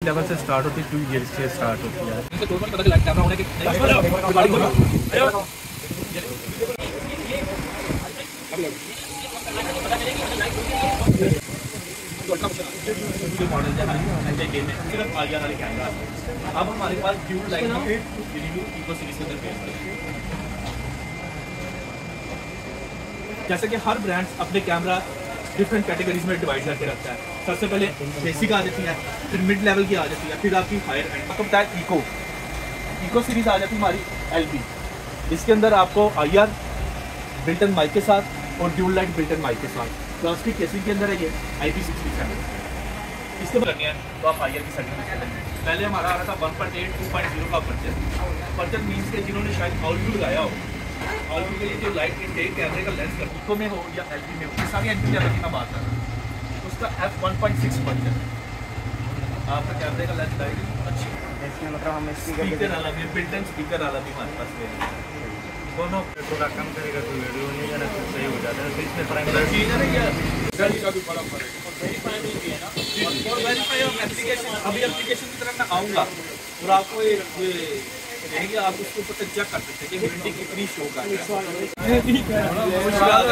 Level से start होती है, 2 ईयर से स्टार्ट होती है। अब हमारे पास ड्यूल लाइट इको सीरीज के अंदर बेस्ड है। जैसे कि हर ब्रांड्स अपने कैमरा डिफरेंट कैटेगरीज में डिवाइड करके रखता है। सबसे पहले बेसिक आ जाती है, फिर मिड लेवल की आ जाती है, फिर आपकी हायर एंड। आपको पता है इको सीरीज आ जाती है हमारी एलपी। इसके अंदर आपको IR बिल्टन माइक के साथ और ड्यूल लाइट बिल्टन माइक के साथ प्लास्टिक केसिंग के अंदर है ये IP67। इसके बाद करनी है तो आप IR की सेटिंग करेंगे। पहले हमारा आ रहा था 1.8 2.0 का पर्चर मीन्स के जिन्होंने शायद आउटलुक लगाया हो, आउटलुक के लिए जो लाइट इनटेक कैमरे का लेंस कर इको में हो या LP में हो, ये सारी एंट्री लेवल की मैं बात कर रहा हूँ। उसका f1.6 पर्चर आपका कैमरे का लेंस लाइट अच्छी इसमें मतलब हम स्पीकर वाला भी बिल्टन स्पीकर वाला भी हमारे पास है। दोनों थोड़ा कम करेगा तो वीडियो नहीं है ना, सही हो जाता है। तो इसमें प्राइमरी चीज़ है ना ये गली का भी बड़ा फर्क है और वेरीफाई भी है ना। और वेरीफाई ऑफ एप्लीकेशन, अभी एप्लीकेशन की तरफ मैं आऊँगा और आपको ये रहेगी, आप उसके ऊपर चेक कर सकते हैं कि वारंटी कितनी शो कर रहा है।